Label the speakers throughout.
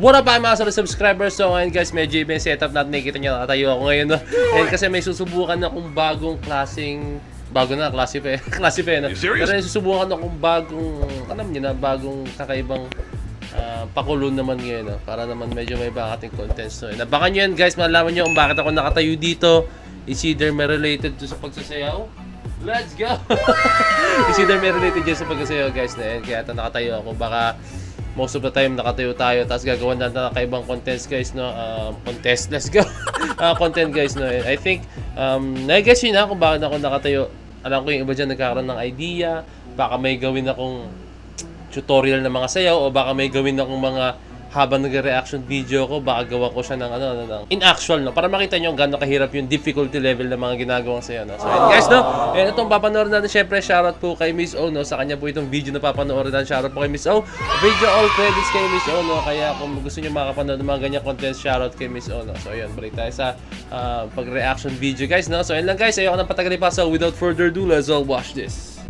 Speaker 1: What up mga solid subscribers? So ngayon guys, medyo iba yung setup natin. Nakikita nyo, nakatayo ako ngayon, no? And kasi may susubukan akong bagong klaseng... Bago na, klase pa eh, no? Pero may susubukan akong bagong... Alam nyo na, bagong kakaibang pakulon naman ngayon, no? Para naman medyo may iba ating contents, no? Nabakan nyo yan guys, malaman nyo kung bakit ako nakatayo dito. Is either may related to sa pagsasayaw. Let's go! Is either may related dyan sa pagsasayaw guys, na yan. Kaya ito nakatayo ako, baka... Most of the time nakatayo tayo, tapos gagawa na nakaibang contents guys, no? Contest, let's go! Content guys, no? I think, na-guess yun na kung bakit ako nakatayo. Alam ko yung iba dyan nagkakaroon ng idea, baka may gawin akong tutorial na mga sayaw, o baka may gawin akong mga habang nag-reaction video ko, baka gawa ko siya ng in actual, no? Para makita nyo gaano kahirap yung difficulty level ng mga ginagawang sayaw, no? So and guys, no? And itong papanoorin natin, syempre, shoutout po kay Miss O, no? Sa kanya po itong video na papanoorin natin. Shoutout po kay Miss O. Video all credits kay Miss O, no? Kaya kung gusto nyo makapanood ng mga ganyang content, shoutout kay Miss O, no? So yun, balik tayo sa pag-reaction video, guys, no? So yun lang guys, ayoko nang patagalin pa. So without further ado, let's all watch this.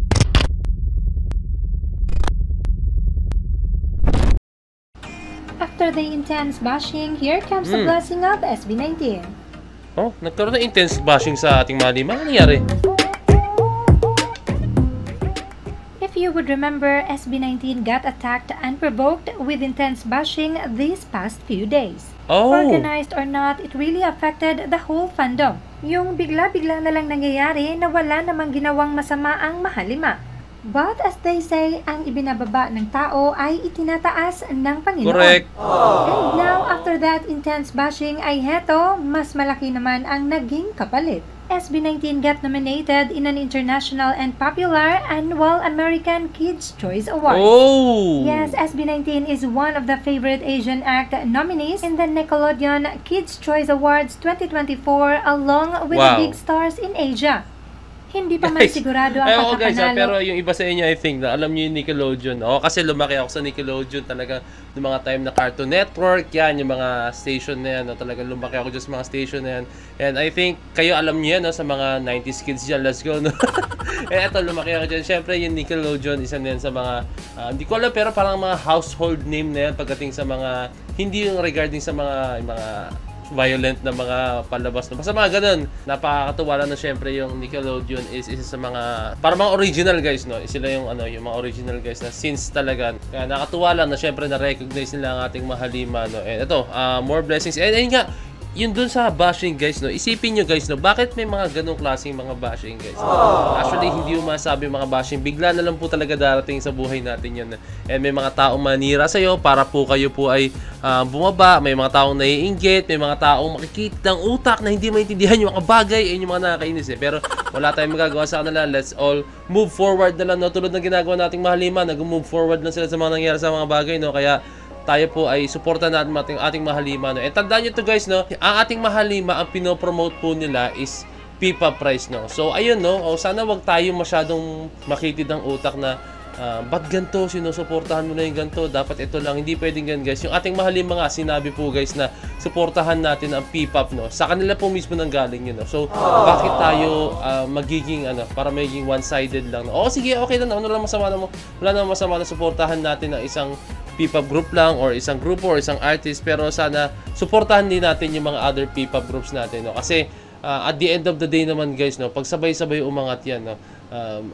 Speaker 2: After the intense bashing, here comes the blessing of SB19.
Speaker 1: Oh, nagkaroon ng intense bashing sa ating mga lima. Ano nangyari?
Speaker 2: If you would remember, SB19 got attacked unprovoked with intense bashing these past few days.
Speaker 1: Oh.
Speaker 2: Organized or not, it really affected the whole fandom. Yung bigla-bigla na lang nangyayari na wala namang ginawang masama ang Mahalima. But as they say, ang ibinababa ng tao ay itinataas ng Panginoon.
Speaker 1: Correct.
Speaker 2: And now, after that intense bashing ay heto, mas malaki naman ang naging kapalit. SB19 got nominated in an international and popular annual American Kids' Choice Awards.
Speaker 1: Oh!
Speaker 2: Yes, SB19 is one of the favorite Asian act nominees in the Nickelodeon Kids' Choice Awards 2024 along with the big stars in Asia. Hindi pa man sigurado ang
Speaker 1: guys,
Speaker 2: pagkapanalo.
Speaker 1: pero yung iba sa inyo, I think, na alam nyo yung Nickelodeon. Ako kasi lumaki ako sa Nickelodeon talaga ng mga time na Cartoon Network, yan, yung mga station na yan. No? Talagang lumaki ako dyan sa mga station na yan. And I think, kayo alam nyo yan, no? Sa mga 90s kids dyan, let's go, no? Eto, lumaki ako dyan. Siyempre, yung Nickelodeon, isa na yan sa mga, hindi ko alam, pero parang mga household name na yan pagdating sa mga, hindi yung regarding sa mga violent na mga palabas. Basta mga ganun. Napakatuwa lang na syempre yung Nickelodeon is isa sa mga para mga original guys, no? Sila yung yung mga original guys na since talaga. Kaya nakatuwa lang na syempre na-recognize nila ang ating Mahalima, no? And ito, more blessings. And ayun nga, yun dun sa bashing guys, no? Isipin nyo guys, no? Bakit may mga ganong klaseng mga bashing guys? Actually, hindi mo masabi mga bashing. Bigla na lang po talaga darating sa buhay natin yun. And may mga taong manira sa'yo para po kayo po ay bumaba. May mga taong naiinggit. May mga taong makikita ng utak na hindi maintindihan yung mga bagay. Ayun yung mga nakakainis eh. Pero wala tayong magagawa sa kanila. Let's all move forward na lang, no? Tulad ng ginagawa nating Mahalima. Nag-move forward lang sila sa mga nangyari sa mga bagay, no? Kaya tayo po ay suportan natin ating Mahalima, no? And tandaan nyo to guys, no? Ang ating Mahalima, ang pinopromote po nila is Pipa Prize, no? So ayun, no? O sana wag tayo masyadong makitid ng utak na ba't ganito, sinusuportahan mo na yung ganito, dapat ito lang, hindi pwedeng gan guys. Yung ating Mahalima nga, sinabi po guys na suportahan natin ang P-pop, no? Sa kanila po mismo nang galing yun, no? So bakit tayo magiging para magiging one-sided lang, no? O sige, okay lang, ano lang masama na mo, wala namang masama na suportahan natin ang isang P-pop group lang or isang grupo or isang artist, pero sana suportahan din natin yung mga other P-pop groups natin, no? Kasi at the end of the day naman guys, no, pag sabay-sabay umangat yan, no,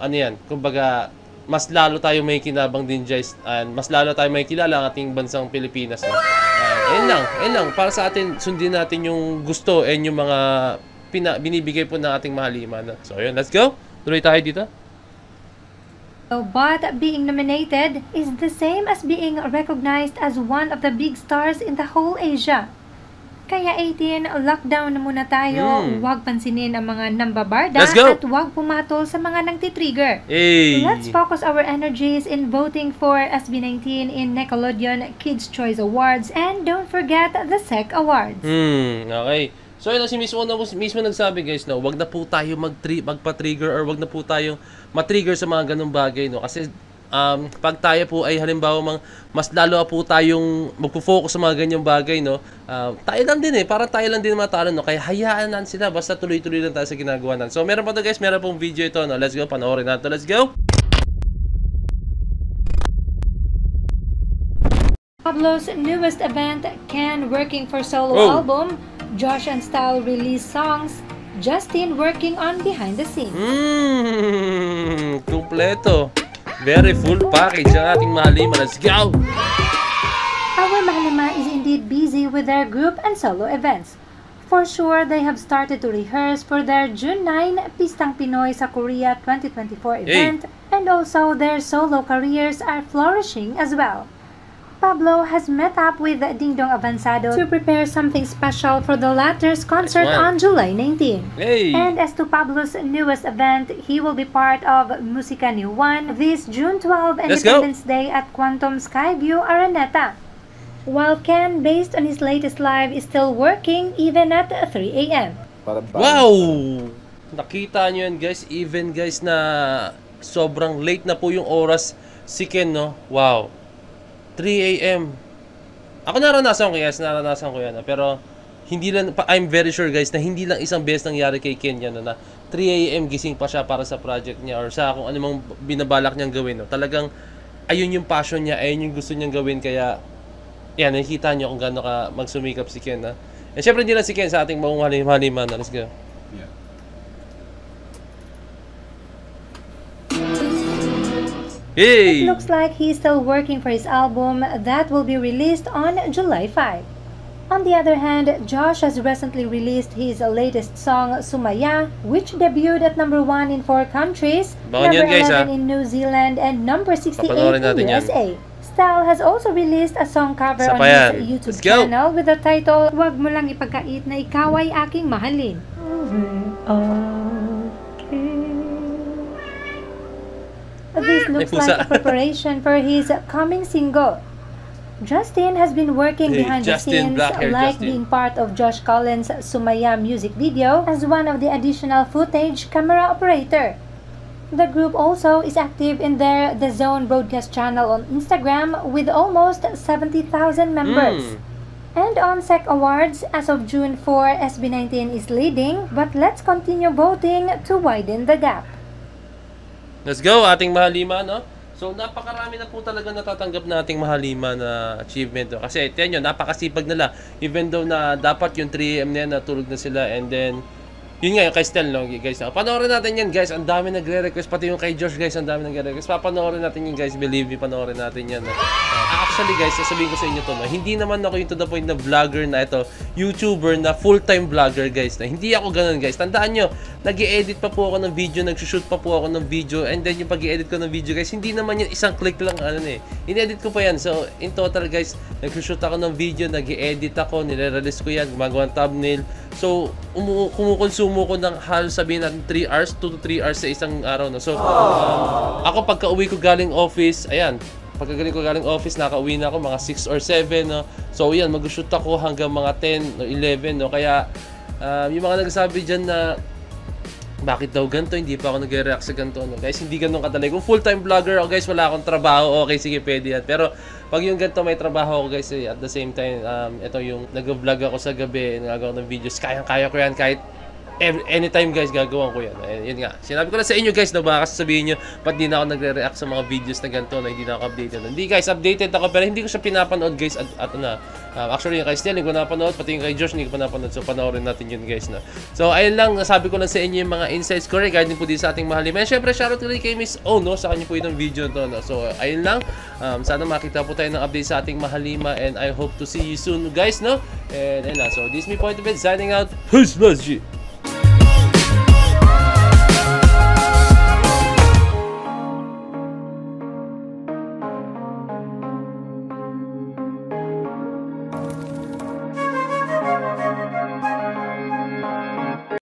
Speaker 1: yan, kumbaga mas lalo tayo may kinabang din guys, and mas lalo tayo may kilala ang ating bansang Pilipinas, no? Ayun lang, para sa atin, sundin natin yung gusto and yung mga binibigay po ng ating Mahalima, no? So ayun, let's go, tuloy tayo dito.
Speaker 2: But being nominated is the same as being recognized as one of the big stars in the whole Asia. Kaya 18, lockdown na muna tayo. Huwag pansinin ang mga nambabarda at huwag pumatol sa mga nangtitrigger.
Speaker 1: Hey.
Speaker 2: Let's focus our energies in voting for SB19 in Nickelodeon Kids' Choice Awards, and don't forget the SEC Awards.
Speaker 1: Okay. So yun, si Miss Ono mismo nagsabi guys, no, wag na po tayo magpa-trigger or wag na po tayong ma-trigger sa mga ganung bagay, no? Kasi pag tayo po ay halimbawa mas lalo po tayong magpo-focus sa mga ganyang bagay, no? Tayo lang din para tayo lang din matalo, no? Kaya hayaan natin sila, basta tuloy-tuloy lang tayo sa ginagawa natin. So meron pa to guys, meron pong video ito, no? Let's go, panoorin natin. Let's go.
Speaker 2: Pablo's newest event, Ken working for solo album, Josh and Style release songs, Justin working on behind the scenes.
Speaker 1: Kumpleto. Very full package ang ating Mahalima. Let's go!
Speaker 2: Our Mahalima is indeed busy with their group and solo events. For sure, they have started to rehearse for their June 9 Pistang Pinoy sa Korea 2024 event, and also their solo careers are flourishing as well. Pablo has met up with Dingdong Avanzado to prepare something special for the latter's concert on July 19. And as to Pablo's newest event, he will be part of Musica New One this June 12 Independence Day at Quantum Skyview Araneta. While Ken, based on his latest live, is still working even at 3 a.m.
Speaker 1: Wow! Nakita nyo yan guys, even guys na sobrang late na po yung oras si Ken, no? Wow! 3 a.m. Ako naranasan ko yan. Pero hindi lang, I'm very sure guys na hindi lang isang beses nangyari kay Ken yan, no, na 3 a.m. gising pa siya para sa project niya or sa kung anumang binabalak niyang gawin. No? Talagang ayun yung passion niya, ayun yung gusto niyang gawin. Kaya yan, nakikita niyo kung gaano ka magsumikap si Ken. Ha? And syempre hindi lang si Ken sa ating mga Mahalima. Let's go.
Speaker 3: Yeah.
Speaker 1: Hey!
Speaker 2: It looks like he's still working for his album that will be released on July 5. On the other hand, Josh has recently released his latest song, Sumaya, which debuted at number 1 in 4 countries, number 11 in New Zealand, and number 68 in USA. Style has also released a song cover on his YouTube channel with the title, "Wag mo lang ipagkait na ikaw ay aking mahalin." This looks like a preparation for his coming single. Justin has been working behind the scenes, like being part of Josh Collins' Sumaya music video as one of the additional footage camera operator. The group also is active in their The Zone broadcast channel on Instagram with almost 70,000 members. And on SEC Awards, as of June 4, SB19 is leading, but let's continue voting to widen the gap.
Speaker 1: Let's go, ating Mahalima, no? So, napakarami na po talaga natatanggap na ating Mahalima na achievement. No? Kasi, tiyan nyo, napakasipag nila. Even though na dapat yung 3 AM na yan, natulog na sila. And then, yun nga, yung kay Stel, no, guys. Panoorin natin yan, guys. Ang dami nagre-request. Pati yung kay Josh, guys, ang dami nagre-request. Papanoorin natin yan, guys. Believe me, panoorin natin yan. No? Actually, guys, sasabihin ko sa inyo to, no? Hindi naman ako yung to the point na vlogger na ito, YouTuber na full-time vlogger, guys. Na hindi ako ganun, guys. Tandaan nyo, nag-i-edit pa po ako ng video, nag-shoot pa po ako ng video, and then yung pag-i-edit ko ng video, guys, hindi naman yan isang click lang, in-edit ko pa yan. So, in total, guys, nag-shoot ako ng video, nag-i-edit ako, nire-release ko yan, gumagawa ng thumbnail. So, kumukonsumo ko ng halos sabihin natin 3 hours, 2 to 3 hours sa isang araw. No? So, ako pagka-uwi ko galing office, ayan, pagkagaling ko galing office, nakauwi na ako mga 6 or 7. No? So, yan, mag-shoot ako hanggang mga 10 o 11. No? Kaya, yung mga nagsasabi dyan na, bakit daw ganito? Hindi pa ako nag-react sa ganito. No? Guys, hindi ganun kadali. Kung full-time vlogger ako, guys, wala akong trabaho, okay, sige, pwede yan. Pero, pag yung ganito may trabaho ako, guys, at the same time, ito yung nag-vlog ako sa gabi, nagagawa ng videos, kaya ko yan kahit anytime, guys, gagawin ko yan. Yun nga, sinabi ko na sa inyo, guys, na baka sasabihin nyo, ba't di na ako nagre-react sa mga videos na ganito na hindi na ako updated. Hindi, guys, updated ako, pero hindi ko siya pinapanood, guys, actually, yung kay Stel, hindi ko napanood, pati yung kay Josh, hindi ko pa napanood, so panoorin natin yun, guys, na. So, ayun lang, nasabi ko lang sa inyo yung mga insights ko regarding po din sa ating Mahalima. And syempre, shoutout ko rin kay Miss O, no, sa kanya po itong video to, no. So, ayun lang, sana makita po tayo ng update sa ating Mahalima, and I hope to see you soon, guys, no. And ayun lang, so this is me, Point of It, signing out. Peace, let's G.